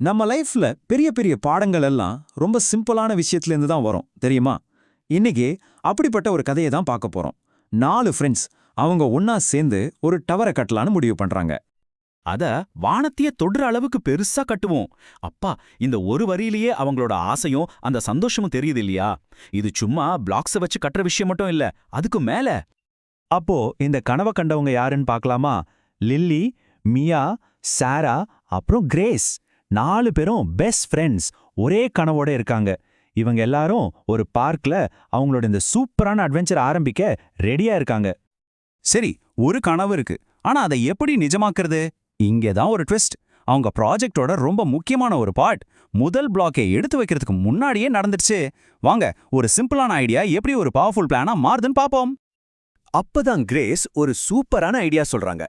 நம்ம லைஃப்ல பெரிய பெரிய பாடங்கள் எல்லாம் ரொம்ப சிம்பிளான விஷயத்துல இருந்து தான் வரும் தெரியுமா? இன்னைக்கு அப்படிப்பட்ட ஒரு கதையை தான் பார்க்க போறோம். 4 ஃப்ரெண்ட்ஸ் அவங்க ஒன்னா சேர்ந்து ஒரு டவரை கட்டலான்னு முடிவு பண்றாங்க. அத வானத்தையே தொடுற அளவுக்கு பெருசா கட்டுவோம். அப்பா, இந்த ஒரு வரியிலேயே அவங்களோட ஆசையும் அந்த சந்தோஷமும் தெரியுது இல்லையா? இது சும்மா பிளாக்ஸ வச்சு கட்டுற விஷயம் மட்டும் இல்ல, அதுக்கு மேல. அப்போ இந்த கனவை கண்டவங்க யாருன்னு பார்க்கலாமா? லில்லி, மியா, சாரா அப்புறம் கிரேஸ். 4 பேரும் பெஸ்ட் ஃப்ரெண்ட்ஸ், ஒரே கனவோட இருக்காங்க. இவங்க எல்லாரும் ஒரு பார்க்ல அவங்களோட இந்த சூப்பரான அட்வென்ச்சர் ஆரம்பிக்க ரெடியா இருக்காங்க. சரி, ஒரு கனவு இருக்கு. ஆனா அதை எப்படி நிஜமாக்குறது? இங்கதான் ஒரு ட்விஸ்ட். அவங்க ப்ராஜெக்டோட ரொம்ப முக்கியமான ஒரு பார்ட் முதல் பிளாக்கை எடுத்து வைக்கிறதுக்கு முன்னாடியே நடந்துடுச்சு. வாங்க, ஒரு சிம்பிளான ஐடியா எப்படி ஒரு பவர்ஃபுல் பிளானா மாறுதுன்னு பாப்போம். அப்பதான் கிரேஸ் ஒரு சூப்பரான ஐடியா சொல்றாங்க.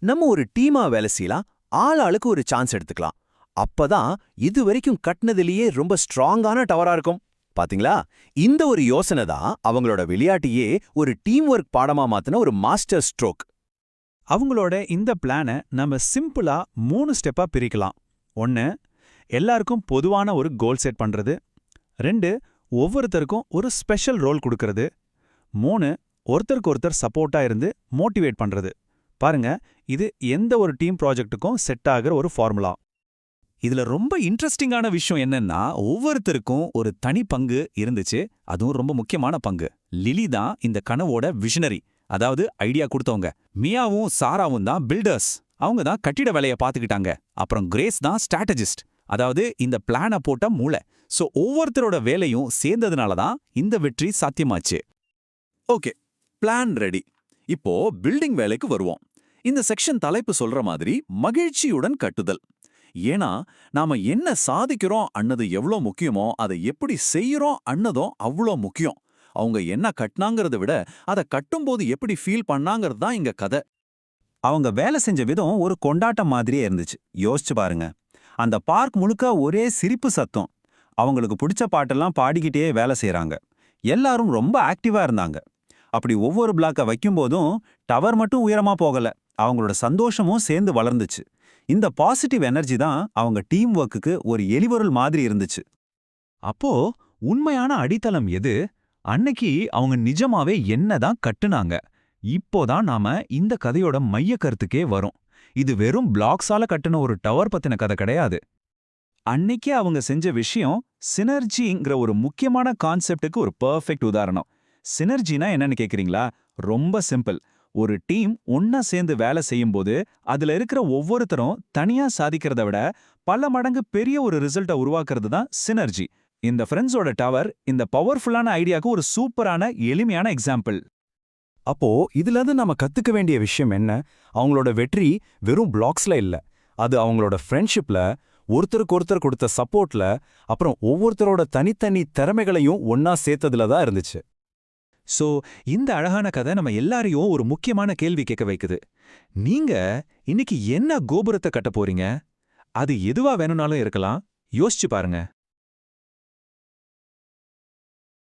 நம்ம ஒரு டீமா வேலை செய்யலாம், ஆளுக்கு ஒரு சான்ஸ் எடுத்துக்கலாம். அப்பதான் இது வரைக்கும் கட்டினதிலேயே ரொம்ப ஸ்ட்ராங்கான டவரா இருக்கும். பாத்தீங்களா? இந்த ஒரு யோசனை தான் அவங்களோட விளையாட்டையே ஒரு டீம் ஒர்க் பாடமா மாத்தின ஒரு மாஸ்டர் ஸ்ட்ரோக். அவங்களோட இந்த பிளானை நம்ம சிம்பிளா 3 ஸ்டெப்பா பிரிக்கலாம். 1, எல்லாருக்கும் பொதுவான ஒரு கோல் செட் பண்றது. 2, ஒவ்வொருத்தருக்கும் ஒரு ஸ்பெஷல் ரோல் கொடுக்கறது. 3, ஒருத்தருக்கு ஒருத்தர் சப்போர்ட்டா இருந்து மோட்டிவேட் பண்றது. பாருங்க, இது எந்த ஒரு டீம் ப்ராஜெக்ட்டுக்கும் செட் ஆகிற ஒரு ஃபார்முலா. இதுல ரொம்ப இன்ட்ரெஸ்டிங்கான விஷயம் என்னன்னா, ஒவ்வொருத்தருக்கும் ஒரு தனி பங்கு இருந்துச்சு. அதுவும் ரொம்ப முக்கியமான பங்கு. லிலி தான் இந்த கனவோட விஷனரி, அதாவது ஐடியா கொடுத்தவங்க. மியாவும் சாராவும் தான் பில்டர்ஸ், அவங்க தான் கட்டிட வேலையை பார்த்துக்கிட்டாங்க. அப்புறம் கிரேஸ் தான் ஸ்ட்ராட்டஜிஸ்ட், அதாவது இந்த பிளானை போட்ட மூளை. சோ ஒவ்வொருத்தரோட வேலையும் சேர்ந்ததுனால தான் இந்த வெற்றி சாத்தியமாச்சு. Okay, plan ready. இப்போ பில்டிங் வேலைக்கு வருவோம். இந்த செக்ஷன் தலைப்பு சொல்ற மாதிரி மகிழ்ச்சியுடன் கட்டுதல். ஏன்னா நாம என்ன சாதிக்கிறோம் அன்னது எவ்வளோ முக்கியமோ, அதை எப்படி செய்யறோம் அன்னதும் அவ்வளோ முக்கியம். அவங்க என்ன கட்டினாங்கிறத விட அதை கட்டும்போது எப்படி ஃபீல் பண்ணாங்கிறது தான் இங்க கதை. அவங்க வேலை செஞ்ச விதம் ஒரு கொண்டாட்டம் மாதிரியே இருந்துச்சு. யோசிச்சு பாருங்க, அந்த பார்க் முழுக்க ஒரே சிரிப்பு சத்தம். அவங்களுக்கு பிடிச்ச பாட்டெல்லாம் பாடிக்கிட்டே வேலை செய்றாங்க. எல்லாரும் ரொம்ப ஆக்டிவா இருந்தாங்க. அப்படி ஒவ்வொரு பிளாக்கை வைக்கும்போதும் டவர் மட்டும் உயரமா போகல, அவங்களோட சந்தோஷமும் சேர்ந்து வளர்ந்துச்சு. இந்த பாசிட்டிவ் எனர்ஜி தான் அவங்க டீம் ஒர்க்குக்கு ஒரு எலிபொருள் மாதிரி இருந்துச்சு. அப்போ உண்மையான அடித்தளம் எது? அன்னைக்கு அவங்க நிஜமாவே என்னதான் கட்டுனாங்க? இப்போதான் நாம இந்த கதையோட மைய கருத்துக்கே வரும். இது வெறும் பிளாக்ஸால கட்டுன ஒரு டவர் பத்தின கதை கிடையாது. அன்னைக்கே அவங்க செஞ்ச விஷயம் சினர்ஜிங்கிற ஒரு முக்கியமான கான்செப்டுக்கு ஒரு பெர்ஃபெக்ட் உதாரணம். சினர்ஜினா என்னன்னு கேக்குறீங்களா? ரொம்ப சிம்பிள். ஒரு டீம் ஒன்னா சேர்ந்து வேலை செய்யும்போது அதுல இருக்கிற ஒவ்வொருத்தரும் தனியா சாதிக்கிறத விட பல மடங்கு பெரிய ஒரு ரிசல்ட்டை உருவாக்குறது தான் சினர்ஜி. இந்த ஃப்ரெண்ட்ஸோட டவர் இந்த பவர்ஃபுல்லான ஐடியாக்கு ஒரு சூப்பரான எளிமையான எக்ஸாம்பிள். அப்போ இதுல இருந்து நம்ம கத்துக்க வேண்டிய விஷயம் என்ன? அவங்களோட வெற்றி வெறும் பிளாக்ஸ்ல இல்ல, அது அவங்களோட ஃப்ரெண்ட்ஷிப்ல, ஒருத்தருக்கு ஒருத்தர் கொடுத்த சப்போர்ட்ல, அப்புறம் ஒவ்வொருத்தரோட தனித்தனி திறமைகளையும் ஒன்னா சேர்த்ததுல தான் இருந்துச்சு. சோ இந்த அழகான கதை நம்ம எல்லாரையும் ஒரு முக்கியமான கேள்வி கேட்க வைக்குது. நீங்க இன்னைக்கு என்ன கோபுரத்தை கட்ட போறீங்க? அது எதுவா வேணும்னாலும் இருக்கலாம். யோசிச்சு பாருங்க.